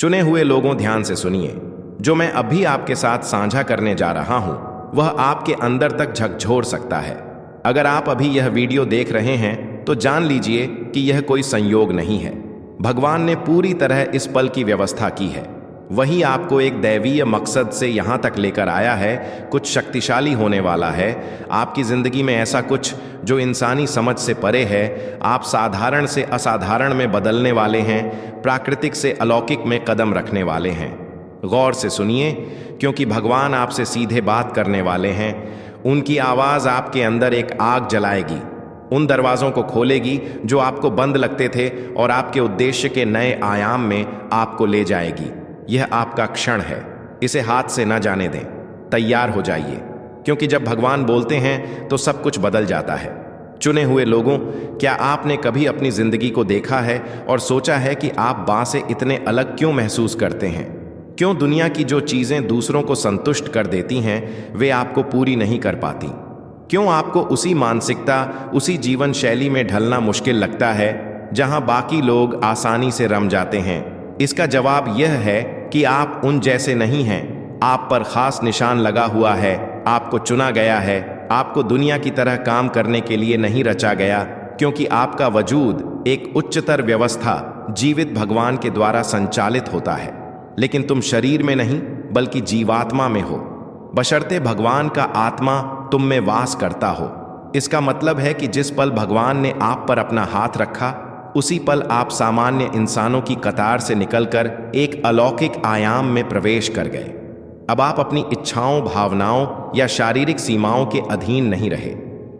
चुने हुए लोगों, ध्यान से सुनिए। जो मैं अभी आपके साथ साझा करने जा रहा हूं वह आपके अंदर तक झकझोर सकता है। अगर आप अभी यह वीडियो देख रहे हैं तो जान लीजिए कि यह कोई संयोग नहीं है। भगवान ने पूरी तरह इस पल की व्यवस्था की है। वही आपको एक दैवीय मकसद से यहां तक लेकर आया है। कुछ शक्तिशाली होने वाला है आपकी जिंदगी में, ऐसा कुछ जो इंसानी समझ से परे है। आप साधारण से असाधारण में बदलने वाले हैं, प्राकृतिक से अलौकिक में कदम रखने वाले हैं। गौर से सुनिए, क्योंकि भगवान आपसे सीधे बात करने वाले हैं। उनकी आवाज आपके अंदर एक आग जलाएगी, उन दरवाजों को खोलेगी जो आपको बंद लगते थे और आपके उद्देश्य के नए आयाम में आपको ले जाएगी। यह आपका क्षण है, इसे हाथ से न जाने दें। तैयार हो जाइए, क्योंकि जब भगवान बोलते हैं तो सब कुछ बदल जाता है। चुने हुए लोगों, क्या आपने कभी अपनी जिंदगी को देखा है और सोचा है कि आप बाँ से इतने अलग क्यों महसूस करते हैं? क्यों दुनिया की जो चीजें दूसरों को संतुष्ट कर देती हैं वे आपको पूरी नहीं कर पाती? क्यों आपको उसी मानसिकता, उसी जीवन शैली में ढलना मुश्किल लगता है जहां बाकी लोग आसानी से रम जाते हैं? इसका जवाब यह है कि आप उन जैसे नहीं हैं। आप पर खास निशान लगा हुआ है, आपको चुना गया है। आपको दुनिया की तरह काम करने के लिए नहीं रचा गया, क्योंकि आपका वजूद एक उच्चतर व्यवस्था, जीवित भगवान के द्वारा संचालित होता है। लेकिन तुम शरीर में नहीं बल्कि जीवात्मा में हो, बशर्ते भगवान का आत्मा तुम में वास करता हो। इसका मतलब है कि जिस पल भगवान ने आप पर अपना हाथ रखा उसी पल आप सामान्य इंसानों की कतार से निकलकर एक अलौकिक आयाम में प्रवेश कर गए। अब आप अपनी इच्छाओं, भावनाओं या शारीरिक सीमाओं के अधीन नहीं रहे।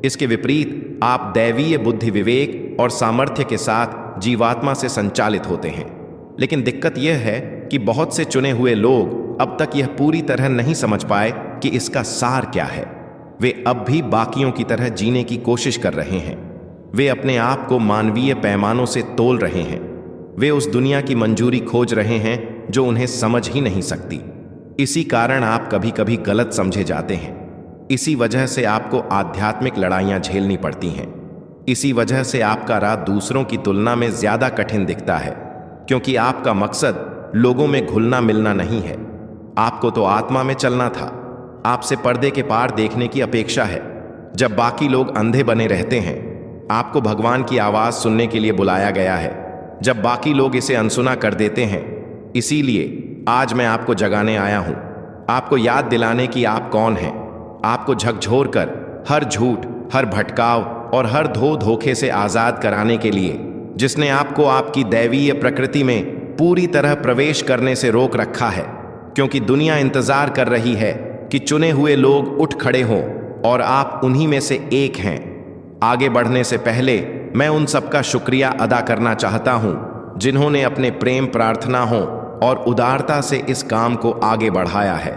इसके विपरीत आप दैवीय बुद्धि, विवेक और सामर्थ्य के साथ जीवात्मा से संचालित होते हैं। लेकिन दिक्कत यह है कि बहुत से चुने हुए लोग अब तक यह पूरी तरह नहीं समझ पाए कि इसका सार क्या है। वे अब भी बाकियों की तरह जीने की कोशिश कर रहे हैं। वे अपने आप को मानवीय पैमानों से तोल रहे हैं। वे उस दुनिया की मंजूरी खोज रहे हैं जो उन्हें समझ ही नहीं सकती। इसी कारण आप कभी कभी गलत समझे जाते हैं। इसी वजह से आपको आध्यात्मिक लड़ाइयां झेलनी पड़ती हैं। इसी वजह से आपका राह दूसरों की तुलना में ज्यादा कठिन दिखता है, क्योंकि आपका मकसद लोगों में घुलना मिलना नहीं है। आपको तो आत्मा में चलना था। आपसे पर्दे के पार देखने की अपेक्षा है। जब बाकी लोग अंधे बने रहते हैं, आपको भगवान की आवाज सुनने के लिए बुलाया गया है, जब बाकी लोग इसे अनसुना कर देते हैं। इसीलिए आज मैं आपको जगाने आया हूं, आपको याद दिलाने की आप कौन हैं। आपको झकझोर कर हर झूठ, हर भटकाव और हर धोखे से आजाद कराने के लिए, जिसने आपको आपकी दैवीय प्रकृति में पूरी तरह प्रवेश करने से रोक रखा है। क्योंकि दुनिया इंतजार कर रही है कि चुने हुए लोग उठ खड़े हों और आप उन्हीं में से एक हैं। आगे बढ़ने से पहले मैं उन सबका शुक्रिया अदा करना चाहता हूं जिन्होंने अपने प्रेम, प्रार्थनाओं और उदारता से इस काम को आगे बढ़ाया है।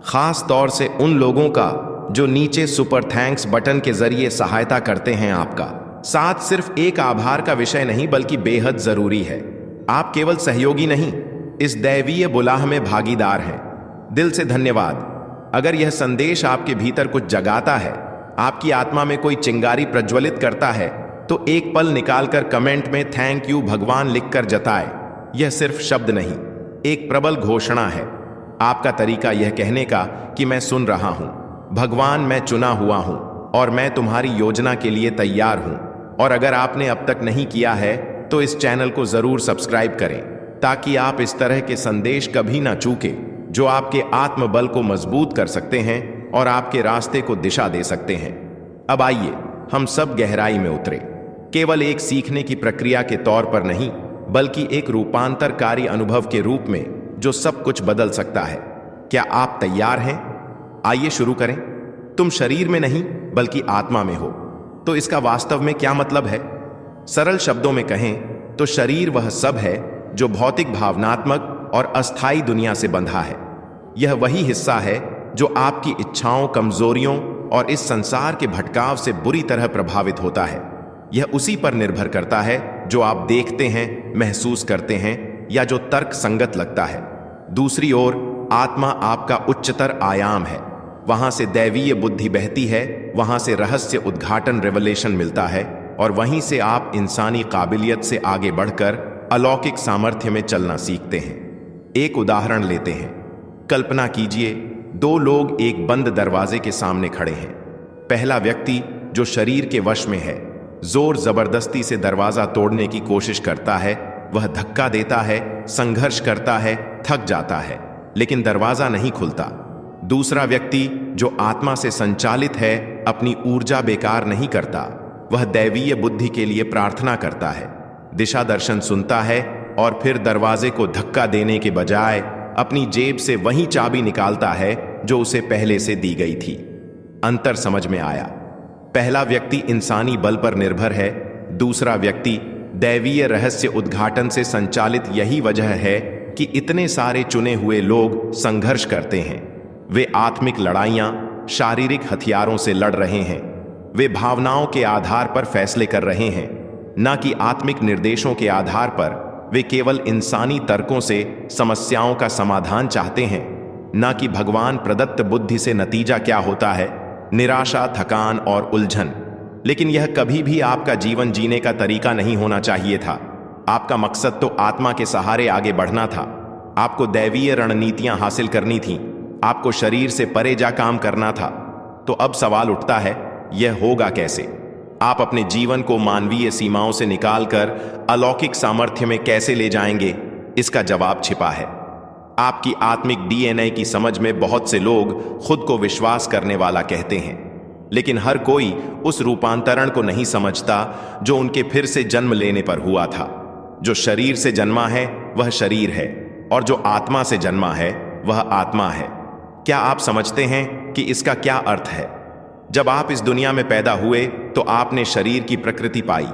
खास तौर से उन लोगों का जो नीचे सुपर थैंक्स बटन के जरिए सहायता करते हैं। आपका साथ सिर्फ एक आभार का विषय नहीं बल्कि बेहद जरूरी है। आप केवल सहयोगी नहीं, इस दैवीय बुलाह में भागीदार हैं। दिल से धन्यवाद। अगर यह संदेश आपके भीतर कुछ जगाता है, आपकी आत्मा में कोई चिंगारी प्रज्वलित करता है, तो एक पल निकालकर कमेंट में थैंक यू भगवान लिखकर जताए। यह सिर्फ शब्द नहीं, एक प्रबल घोषणा है। आपका तरीका यह कहने का कि मैं सुन रहा हूं, भगवान मैं चुना हुआ हूं और मैं तुम्हारी योजना के लिए तैयार हूं। और अगर आपने अब तक नहीं किया है तो इस चैनल को जरूर सब्सक्राइब करें, ताकि आप इस तरह के संदेश कभी ना चूके जो आपके आत्मबल को मजबूत कर सकते हैं और आपके रास्ते को दिशा दे सकते हैं। अब आइए हम सब गहराई में उतरे, केवल एक सीखने की प्रक्रिया के तौर पर नहीं बल्कि एक रूपांतरकारी अनुभव के रूप में जो सब कुछ बदल सकता है। क्या आप तैयार हैं? आइए शुरू करें। तुम शरीर में नहीं बल्कि आत्मा में हो। तो इसका वास्तव में क्या मतलब है? सरल शब्दों में कहें तो शरीर वह सब है जो भौतिक, भावनात्मक और अस्थायी दुनिया से बंधा है। यह वही हिस्सा है जो आपकी इच्छाओं, कमजोरियों और इस संसार के भटकाव से बुरी तरह प्रभावित होता है। यह उसी पर निर्भर करता है जो आप देखते हैं, महसूस करते हैं या जो तर्क संगत लगता है। दूसरी ओर आत्मा आपका उच्चतर आयाम है। वहां से दैवीय बुद्धि बहती है, वहां से रहस्य उद्घाटन, रेवलेशन मिलता है और वहीं से आप इंसानी काबिलियत से आगे बढ़कर अलौकिक सामर्थ्य में चलना सीखते हैं। एक उदाहरण लेते हैं। कल्पना कीजिए, दो लोग एक बंद दरवाजे के सामने खड़े हैं। पहला व्यक्ति, जो शरीर के वश में है, जोर जबरदस्ती से दरवाजा तोड़ने की कोशिश करता है। वह धक्का देता है, संघर्ष करता है, थक जाता है, लेकिन दरवाजा नहीं खुलता। दूसरा व्यक्ति, जो आत्मा से संचालित है, अपनी ऊर्जा बेकार नहीं करता। वह दैवीय बुद्धि के लिए प्रार्थना करता है, दिशा दर्शन सुनता है और फिर दरवाजे को धक्का देने के बजाय अपनी जेब से वही चाबी निकालता है जो उसे पहले से दी गई थी। अंतर समझ में आया? पहला व्यक्ति इंसानी बल पर निर्भर है, दूसरा व्यक्ति दैवीय रहस्य उद्घाटन से संचालित। यही वजह है कि इतने सारे चुने हुए लोग संघर्ष करते हैं। वे आत्मिक लड़ाइयां शारीरिक हथियारों से लड़ रहे हैं। वे भावनाओं के आधार पर फैसले कर रहे हैं, न कि आत्मिक निर्देशों के आधार पर। वे केवल इंसानी तर्कों से समस्याओं का समाधान चाहते हैं, न कि भगवान प्रदत्त बुद्धि से नतीजा क्या होता है, निराशा, थकान और उलझन। लेकिन यह कभी भी आपका जीवन जीने का तरीका नहीं होना चाहिए था। आपका मकसद तो आत्मा के सहारे आगे बढ़ना था। आपको दैवीय रणनीतियां हासिल करनी थीं। आपको शरीर से परे जा काम करना था। तो अब सवाल उठता है, यह होगा कैसे? आप अपने जीवन को मानवीय सीमाओं से निकालकर अलौकिक सामर्थ्य में कैसे ले जाएंगे? इसका जवाब छिपा है आपकी आत्मिक डीएनए की समझ में। बहुत से लोग खुद को विश्वास करने वाला कहते हैं, लेकिन हर कोई उस रूपांतरण को नहीं समझता जो उनके फिर से जन्म लेने पर हुआ था। जो शरीर से जन्मा है वह शरीर है, और जो आत्मा से जन्मा है वह आत्मा है। क्या आप समझते हैं कि इसका क्या अर्थ है? जब आप इस दुनिया में पैदा हुए तो आपने शरीर की प्रकृति पाई।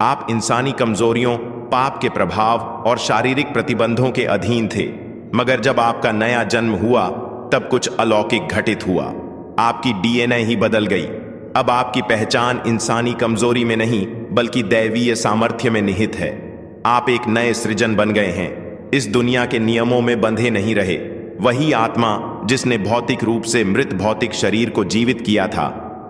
आप इंसानी कमजोरियों, पाप के प्रभाव और शारीरिक प्रतिबंधों के अधीन थे। मगर जब आपका नया जन्म हुआ तब कुछ अलौकिक घटित हुआ। आपकी डीएनए ही बदल गई। अब आपकी पहचान इंसानी कमजोरी में नहीं बल्कि दैवीय सामर्थ्य में निहित है। आप एक नए सृजन बन गए हैं, इस दुनिया के नियमों में बंधे नहीं रहे। वही आत्मा जिसने भौतिक रूप से मृत भौतिक शरीर को जीवित किया था,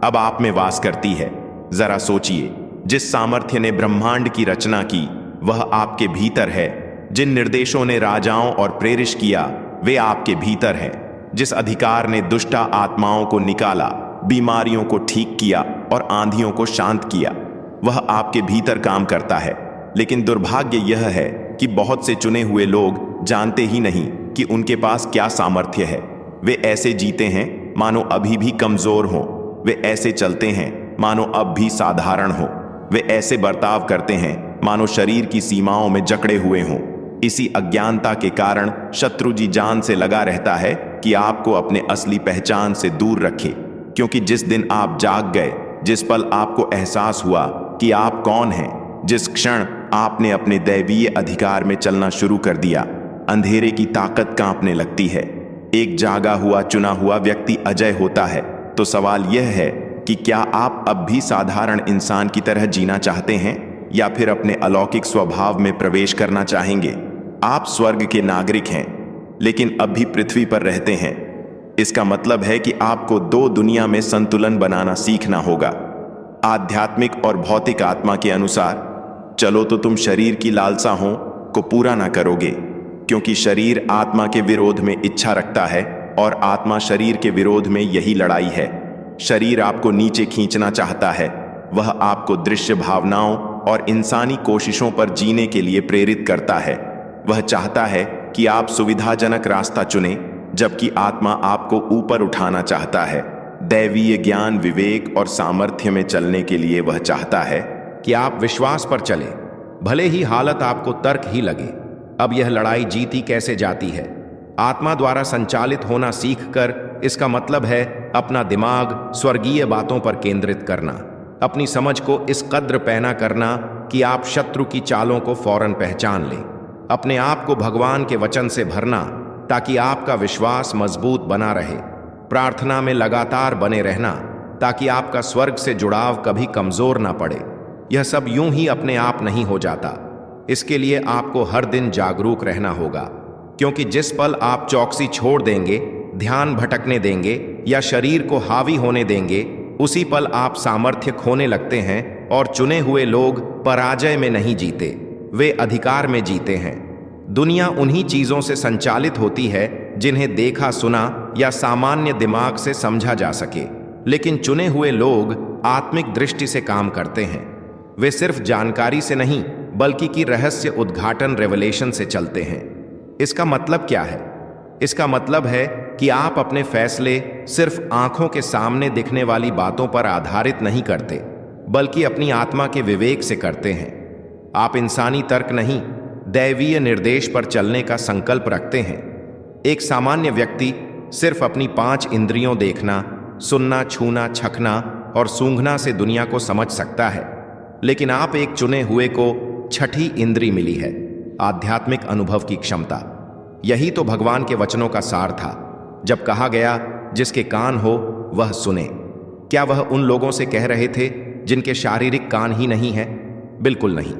अब आप में वास करती है। जरा सोचिए, जिस सामर्थ्य ने ब्रह्मांड की रचना की वह आपके भीतर है। जिन निर्देशों ने राजाओं और प्रेरित किया वे आपके भीतर हैं। जिस अधिकार ने दुष्टा आत्माओं को निकाला, बीमारियों को ठीक किया और आंधियों को शांत किया, वह आपके भीतर काम करता है। लेकिन दुर्भाग्य यह है कि बहुत से चुने हुए लोग जानते ही नहीं कि उनके पास क्या सामर्थ्य है। वे ऐसे जीते हैं मानो अभी भी कमजोर हों। वे ऐसे चलते हैं मानो अब भी साधारण हो। वे ऐसे बर्ताव करते हैं मानो शरीर की सीमाओं में जकड़े हुए हों। इसी अज्ञानता के कारण शत्रु जी जान से लगा रहता है कि आपको अपने असली पहचान से दूर रखे। क्योंकि जिस दिन आप जाग गए, जिस पल आपको एहसास हुआ कि आप कौन हैं, जिस क्षण आपने अपने दैवीय अधिकार में चलना शुरू कर दिया, अंधेरे की ताकत कांपने लगती है। एक जागा हुआ चुना हुआ व्यक्ति अजय होता है। तो सवाल यह है कि क्या आप अब भी साधारण इंसान की तरह जीना चाहते हैं या फिर अपने अलौकिक स्वभाव में प्रवेश करना चाहेंगे? आप स्वर्ग के नागरिक हैं, लेकिन अब भी पृथ्वी पर रहते हैं। इसका मतलब है कि आपको दो दुनिया में संतुलन बनाना सीखना होगा। आध्यात्मिक और भौतिक आत्मा के अनुसार चलो तो तुम शरीर की लालसा हो को पूरा ना करोगे, क्योंकि शरीर आत्मा के विरोध में इच्छा रखता है और आत्मा शरीर के विरोध में। यही लड़ाई है। शरीर आपको नीचे खींचना चाहता है। वह आपको दृश्य भावनाओं और इंसानी कोशिशों पर जीने के लिए प्रेरित करता है। वह चाहता है कि आप सुविधाजनक रास्ता चुनें, जबकि आत्मा आपको ऊपर उठाना चाहता है। दैवीय ज्ञान, विवेक और सामर्थ्य में चलने के लिए वह चाहता है कि आप विश्वास पर चलें, भले ही हालत आपको तर्क ही लगे। अब यह लड़ाई जीती कैसे जाती है? आत्मा द्वारा संचालित होना सीखकर। इसका मतलब है अपना दिमाग स्वर्गीय बातों पर केंद्रित करना, अपनी समझ को इस कद्र पैना करना कि आप शत्रु की चालों को फौरन पहचान लें, अपने आप को भगवान के वचन से भरना ताकि आपका विश्वास मजबूत बना रहे, प्रार्थना में लगातार बने रहना ताकि आपका स्वर्ग से जुड़ाव कभी कमजोर ना पड़े। यह सब यूं ही अपने आप नहीं हो जाता। इसके लिए आपको हर दिन जागरूक रहना होगा, क्योंकि जिस पल आप चौकसी छोड़ देंगे, ध्यान भटकने देंगे या शरीर को हावी होने देंगे, उसी पल आप सामर्थ्य खोने लगते हैं। और चुने हुए लोग पराजय में नहीं जीते, वे अधिकार में जीते हैं। दुनिया उन्हीं चीजों से संचालित होती है जिन्हें देखा सुना या सामान्य दिमाग से समझा जा सके, लेकिन चुने हुए लोग आत्मिक दृष्टि से काम करते हैं। वे सिर्फ जानकारी से नहीं बल्कि की रहस्य उद्घाटन रेवलेशन से चलते हैं। इसका मतलब क्या है? इसका मतलब है कि आप अपने फैसले सिर्फ आंखों के सामने दिखने वाली बातों पर आधारित नहीं करते, बल्कि अपनी आत्मा के विवेक से करते हैं। आप इंसानी तर्क नहीं, दैवीय निर्देश पर चलने का संकल्प रखते हैं। एक सामान्य व्यक्ति सिर्फ अपनी 5 इंद्रियों देखना, सुनना, छूना, छकना और सूंघना से दुनिया को समझ सकता है, लेकिन आप एक चुने हुए को 6ठी इंद्री मिली है, आध्यात्मिक अनुभव की क्षमता। यही तो भगवान के वचनों का सार था, जब कहा गया जिसके कान हो वह सुने। क्या वह उन लोगों से कह रहे थे जिनके शारीरिक कान ही नहीं है? बिल्कुल नहीं।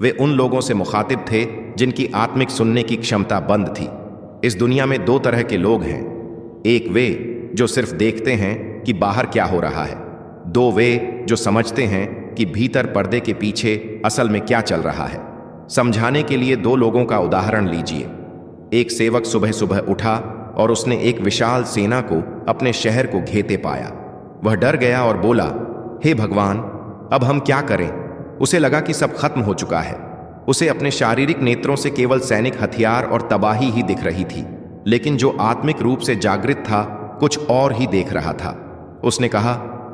वे उन लोगों से मुखातिब थे जिनकी आत्मिक सुनने की क्षमता बंद थी। इस दुनिया में 2 तरह के लोग हैं। एक वे जो सिर्फ देखते हैं कि बाहर क्या हो रहा है, 2 वे जो समझते हैं कि भीतर पर्दे के पीछे असल में क्या चल रहा है। समझाने के लिए 2 लोगों का उदाहरण लीजिए। एक सेवक सुबह सुबह उठा और उसने एक विशाल सेना को अपने शहर को घेते पाया। वह डर गया और बोला, हे भगवान, अब हम क्या करें? उसे लगा कि सब खत्म हो चुका है। उसे अपने शारीरिक नेत्रों से केवल सैनिक हथियार और तबाही ही दिख रही थी, लेकिन जो आत्मिक रूप से जागृत था कुछ और ही देख रहा था। उसने कहा,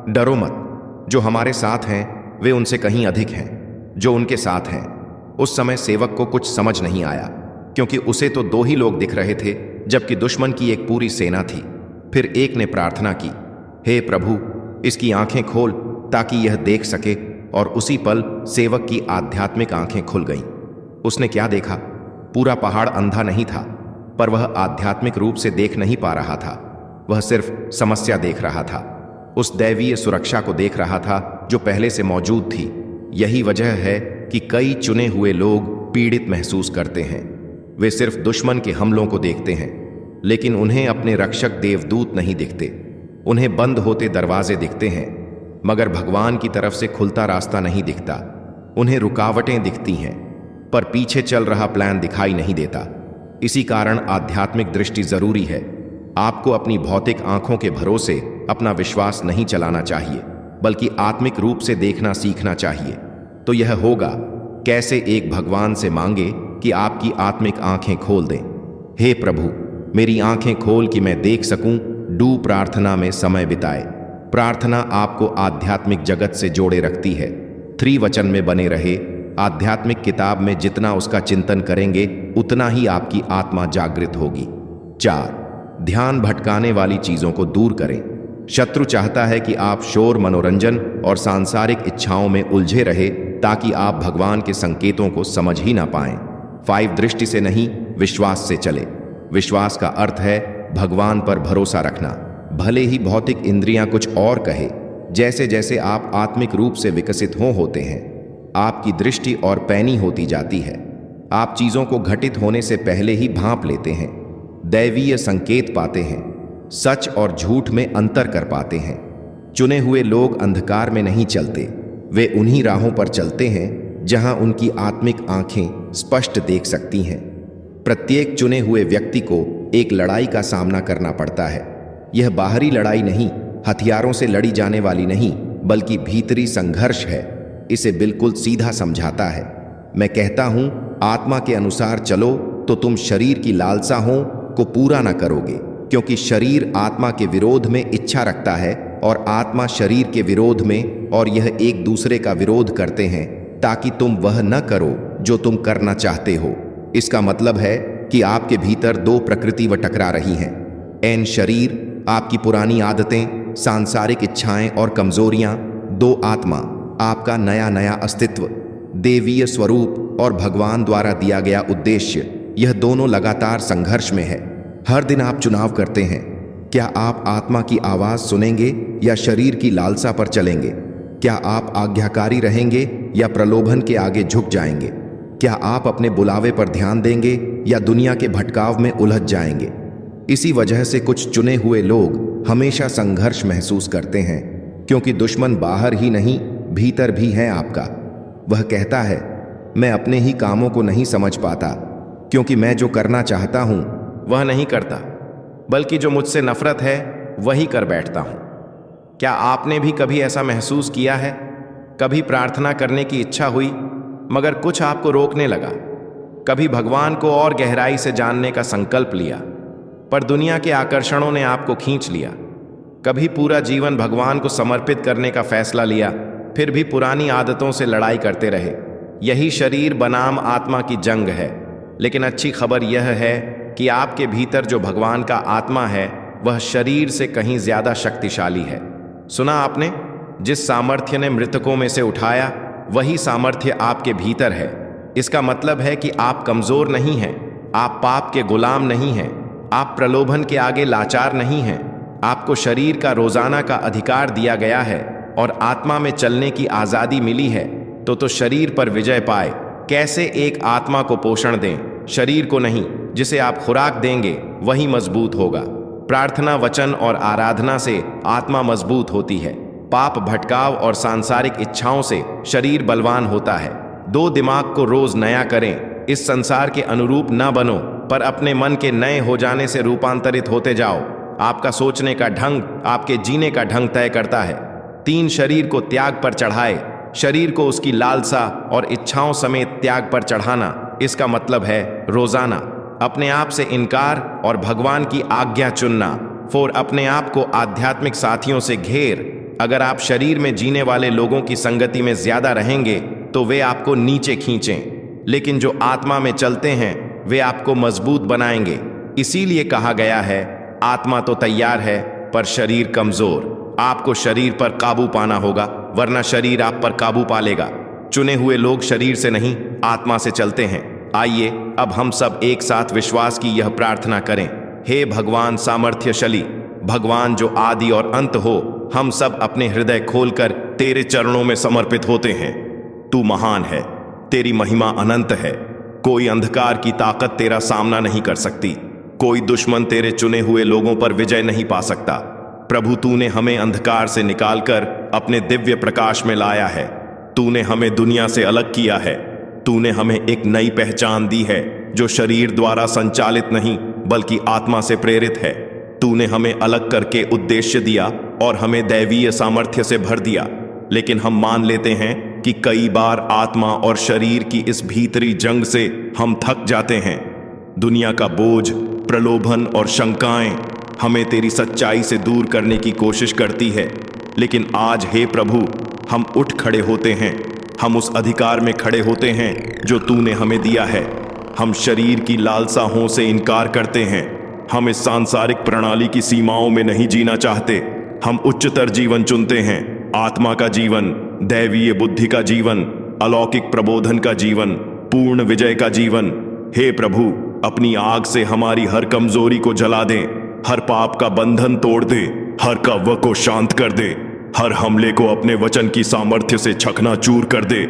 डरो मत, जो हमारे साथ हैं वे उनसे कहीं अधिक हैं जो उनके साथ हैं। उस समय सेवक को कुछ समझ नहीं आया, क्योंकि उसे तो 2 ही लोग दिख रहे थे, जबकि दुश्मन की एक पूरी सेना थी। फिर एक ने प्रार्थना की, हे प्रभु, इसकी आंखें खोल ताकि यह देख सके, और उसी पल सेवक की आध्यात्मिक आंखें खुल गईं। उसने क्या देखा? पूरा पहाड़ अंधा नहीं था, पर वह आध्यात्मिक रूप से देख नहीं पा रहा था। वह सिर्फ समस्या देख रहा था, उस दैवीय सुरक्षा को देख रहा था जो पहले से मौजूद थी। यही वजह है कि कई चुने हुए लोग पीड़ित महसूस करते हैं। वे सिर्फ दुश्मन के हमलों को देखते हैं, लेकिन उन्हें अपने रक्षक देवदूत नहीं दिखते। उन्हें बंद होते दरवाजे दिखते हैं, मगर भगवान की तरफ से खुलता रास्ता नहीं दिखता। उन्हें रुकावटें दिखती हैं, पर पीछे चल रहा प्लान दिखाई नहीं देता। इसी कारण आध्यात्मिक दृष्टि जरूरी है। आपको अपनी भौतिक आंखों के भरोसे अपना विश्वास नहीं चलाना चाहिए, बल्कि आत्मिक रूप से देखना सीखना चाहिए। तो यह होगा कैसे? एक भगवान से मांगे कि आपकी आत्मिक आंखें खोल दें। हे प्रभु, मेरी आंखें खोल कि मैं देख सकूं। प्रार्थना में समय बिताए। प्रार्थना आपको आध्यात्मिक जगत से जोड़े रखती है। 3 वचन में बने रहे। आध्यात्मिक किताब में जितना उसका चिंतन करेंगे उतना ही आपकी आत्मा जागृत होगी। 4, ध्यान भटकाने वाली चीजों को दूर करें। शत्रु चाहता है कि आप शोर, मनोरंजन और सांसारिक इच्छाओं में उलझे रहे, ताकि आप भगवान के संकेतों को समझ ही ना पाएं। 5 दृष्टि से नहीं, विश्वास से चले। विश्वास का अर्थ है भगवान पर भरोसा रखना, भले ही भौतिक इंद्रियां कुछ और कहे। जैसे जैसे आप आत्मिक रूप से विकसित होते हैं, आपकी दृष्टि और पैनी होती जाती है। आप चीजों को घटित होने से पहले ही भांप लेते हैं, दैवीय संकेत पाते हैं, सच और झूठ में अंतर कर पाते हैं। चुने हुए लोग अंधकार में नहीं चलते, वे उन्हीं राहों पर चलते हैं जहां उनकी आत्मिक आंखें स्पष्ट देख सकती हैं। प्रत्येक चुने हुए व्यक्ति को एक लड़ाई का सामना करना पड़ता है। यह बाहरी लड़ाई नहीं, हथियारों से लड़ी जाने वाली नहीं, बल्कि भीतरी संघर्ष है। इसे बिल्कुल सीधा समझाता है। मैं कहता हूं, आत्मा के अनुसार चलो तो तुम शरीर की लालसाओं को पूरा ना करोगे, क्योंकि शरीर आत्मा के विरोध में इच्छा रखता है और आत्मा शरीर के विरोध में, और यह एक दूसरे का विरोध करते हैं, ताकि तुम वह न करो जो तुम करना चाहते हो। इसका मतलब है कि आपके भीतर 2 प्रकृति व टकरा रही हैं। एन शरीर, आपकी पुरानी आदतें, सांसारिक इच्छाएं और कमजोरियां। 2 आत्मा, आपका नया नया अस्तित्व, देवीय स्वरूप और भगवान द्वारा दिया गया उद्देश्य। यह दोनों लगातार संघर्ष में है। हर दिन आप चुनाव करते हैं। क्या आप आत्मा की आवाज सुनेंगे या शरीर की लालसा पर चलेंगे? क्या आप आज्ञाकारी रहेंगे या प्रलोभन के आगे झुक जाएंगे? क्या आप अपने बुलावे पर ध्यान देंगे या दुनिया के भटकाव में उलझ जाएंगे? इसी वजह से कुछ चुने हुए लोग हमेशा संघर्ष महसूस करते हैं, क्योंकि दुश्मन बाहर ही नहीं, भीतर भी है आपका। वह कहता है, मैं अपने ही कामों को नहीं समझ पाता, क्योंकि मैं जो करना चाहता हूं वह नहीं करता, बल्कि जो मुझसे नफरत है वही कर बैठता हूं। क्या आपने भी कभी ऐसा महसूस किया है? कभी प्रार्थना करने की इच्छा हुई मगर कुछ आपको रोकने लगा। कभी भगवान को और गहराई से जानने का संकल्प लिया पर दुनिया के आकर्षणों ने आपको खींच लिया। कभी पूरा जीवन भगवान को समर्पित करने का फैसला लिया, फिर भी पुरानी आदतों से लड़ाई करते रहे। यही शरीर बनाम आत्मा की जंग है। लेकिन अच्छी खबर यह है कि आपके भीतर जो भगवान का आत्मा है वह शरीर से कहीं ज्यादा शक्तिशाली है। सुना आपने, जिस सामर्थ्य ने मृतकों में से उठाया वही सामर्थ्य आपके भीतर है। इसका मतलब है कि आप कमजोर नहीं हैं, आप पाप के गुलाम नहीं हैं, आप प्रलोभन के आगे लाचार नहीं हैं। आपको शरीर का रोजाना का अधिकार दिया गया है और आत्मा में चलने की आजादी मिली है। तो शरीर पर विजय पाए कैसे एक आत्मा को पोषण दें, शरीर को नहीं। जिसे आप खुराक देंगे वही मजबूत होगा। प्रार्थना, वचन और आराधना से आत्मा मजबूत होती है। पाप, भटकाव और सांसारिक इच्छाओं से शरीर बलवान होता है। दो दिमाग को रोज नया करें। इस संसार के अनुरूप न बनो पर अपने मन के नए हो जाने से रूपांतरित होते जाओ। आपका सोचने का ढंग आपके जीने का ढंग तय करता है। 3 शरीर को त्याग पर चढ़ाए। शरीर को उसकी लालसा और इच्छाओं समेत त्याग पर चढ़ाना, इसका मतलब है रोजाना अपने आप से इनकार और भगवान की आज्ञा चुनना। 4 अपने आप को आध्यात्मिक साथियों से घेर। अगर आप शरीर में जीने वाले लोगों की संगति में ज्यादा रहेंगे तो वे आपको नीचे खींचें, लेकिन जो आत्मा में चलते हैं वे आपको मजबूत बनाएंगे। इसीलिए कहा गया है, आत्मा तो तैयार है पर शरीर कमजोर। आपको शरीर पर काबू पाना होगा, वरना शरीर आप पर काबू पा लेगा। चुने हुए लोग शरीर से नहीं, आत्मा से चलते हैं। आइए अब हम सब एक साथ विश्वास की यह प्रार्थना करें। हे भगवान सामर्थ्यशाली, भगवान जो आदि और अंत हो, हम सब अपने हृदय खोलकर तेरे चरणों में समर्पित होते हैं। तू महान है, तेरी महिमा अनंत है। कोई अंधकार की ताकत तेरा सामना नहीं कर सकती। कोई दुश्मन तेरे चुने हुए लोगों पर विजय नहीं पा सकता। प्रभु, तूने हमें अंधकार से निकालकर अपने दिव्य प्रकाश में लाया है। तूने हमें दुनिया से अलग किया है। तूने हमें एक नई पहचान दी है जो शरीर द्वारा संचालित नहीं बल्कि आत्मा से प्रेरित है। तूने हमें अलग करके उद्देश्य दिया और हमें दैवीय सामर्थ्य से भर दिया। लेकिन हम मान लेते हैं कि कई बार आत्मा और शरीर की इस भीतरी जंग से हम थक जाते हैं। दुनिया का बोझ, प्रलोभन और शंकाएं हमें तेरी सच्चाई से दूर करने की कोशिश करती है। लेकिन आज हे प्रभु, हम उठ खड़े होते हैं। हम उस अधिकार में खड़े होते हैं जो तूने हमें दिया है। हम शरीर की लालसाओं से इनकार करते हैं। हम इस सांसारिक प्रणाली की सीमाओं में नहीं जीना चाहते। हम उच्चतर जीवन चुनते हैं, आत्मा का जीवन, दैवीय बुद्धि का जीवन, अलौकिक प्रबोधन का जीवन, पूर्ण विजय का जीवन। हे प्रभु, अपनी आग से हमारी हर कमजोरी को जला दे, हर पाप का बंधन तोड़ दे, हर कव्व को शांत कर दे, हर हमले को अपने वचन की सामर्थ्य से चकनाचूर कर दे।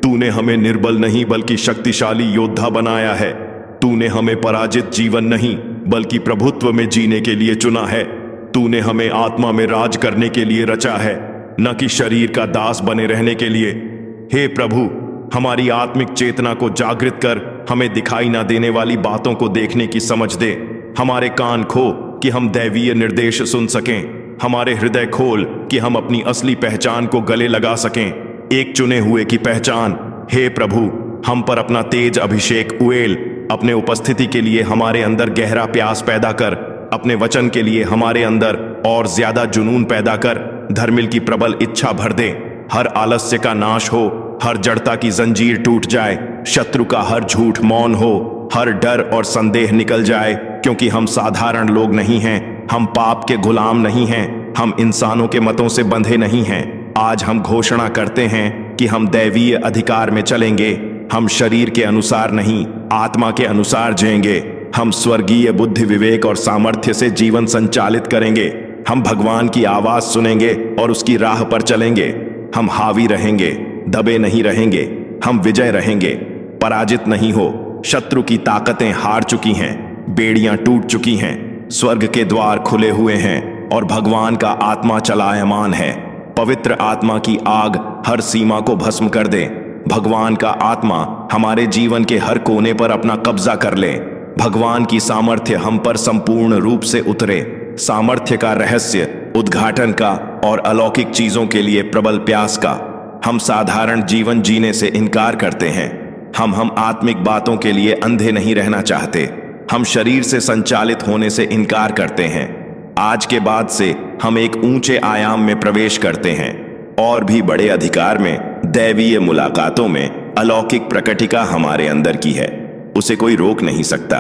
तूने हमें निर्बल नहीं बल्कि शक्तिशाली योद्धा बनाया है। तूने हमें पराजित जीवन नहीं बल्कि प्रभुत्व में जीने के लिए चुना है। तूने हमें आत्मा में राज करने के लिए रचा है, न कि शरीर का दास बने रहने के लिए। हे प्रभु, हमारी आत्मिक चेतना को जागृत कर हमें दिखाई ना देने वाली बातों को देखने की समझ दे। हमारे कान खो कि हम दैवीय निर्देश सुन सकें। हमारे हृदय खोल कि हम अपनी असली पहचान को गले लगा सकें, एक चुने हुए की पहचान। हे प्रभु, हम पर अपना तेज अभिषेक उड़ेल। अपने उपस्थिति के लिए हमारे अंदर गहरा प्यास पैदा कर। अपने वचन के लिए हमारे अंदर और ज्यादा जुनून पैदा कर। धर्मिल की प्रबल इच्छा भर दे। हर आलस्य का नाश हो, हर जड़ता की जंजीर टूट जाए, शत्रु का हर झूठ मौन हो, हर डर और संदेह निकल जाए। क्योंकि हम साधारण लोग नहीं हैं, हम पाप के गुलाम नहीं हैं, हम इंसानों के मतों से बंधे नहीं हैं। आज हम घोषणा करते हैं कि हम दैवीय अधिकार में चलेंगे। हम शरीर के अनुसार नहीं, आत्मा के अनुसार जिएंगे। हम स्वर्गीय बुद्धि, विवेक और सामर्थ्य से जीवन संचालित करेंगे। हम भगवान की आवाज सुनेंगे और उसकी राह पर चलेंगे। हम हावी रहेंगे, दबे नहीं रहेंगे। हम विजय रहेंगे, पराजित नहीं हो। शत्रु की ताकतें हार चुकी हैं, बेड़ियां टूट चुकी हैं, स्वर्ग के द्वार खुले हुए हैं और भगवान का आत्मा चलायमान है। पवित्र आत्मा की आग हर सीमा को भस्म कर दे। भगवान का आत्मा हमारे जीवन के हर कोने पर अपना कब्जा कर ले। भगवान की सामर्थ्य हम पर संपूर्ण रूप से उतरे। सामर्थ्य का रहस्य, उद्घाटन का और अलौकिक चीजों के लिए प्रबल प्यास का। हम साधारण जीवन जीने से इनकार करते हैं। हम आत्मिक बातों के लिए अंधे नहीं रहना चाहते। हम शरीर से संचालित होने से इनकार करते हैं। आज के बाद से हम एक ऊंचे आयाम में प्रवेश करते हैं और भी बड़े अधिकार में, दैवीय मुलाकातों में अलौकिक प्रकटिका हमारे अंदर की है। उसे कोई रोक नहीं सकता।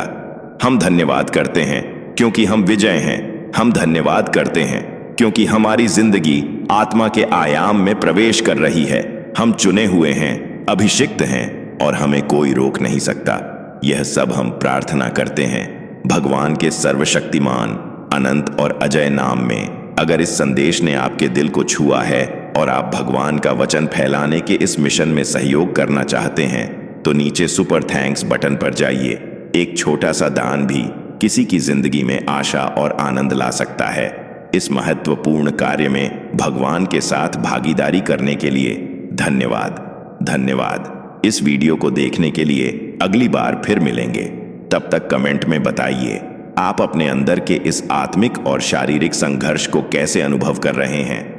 हम धन्यवाद करते हैं क्योंकि हम विजय हैं। हम धन्यवाद करते हैं क्योंकि हमारी जिंदगी आत्मा के आयाम में प्रवेश कर रही है। हम चुने हुए हैं, अभिषिक्त हैं और हमें कोई रोक नहीं सकता। यह सब हम प्रार्थना करते हैं भगवान के सर्वशक्तिमान, अनंत और अजय नाम में। अगर इस संदेश ने आपके दिल को छुआ है और आप भगवान का वचन फैलाने के इस मिशन में सहयोग करना चाहते हैं तो नीचे सुपर थैंक्स बटन पर जाइए। एक छोटा सा दान भी किसी की जिंदगी में आशा और आनंद ला सकता है। इस महत्वपूर्ण कार्य में भगवान के साथ भागीदारी करने के लिए धन्यवाद। इस वीडियो को देखने के लिए अगली बार फिर मिलेंगे। तब तक कमेंट में बताइए आप अपने अंदर के इस आत्मिक और शारीरिक संघर्ष को कैसे अनुभव कर रहे हैं।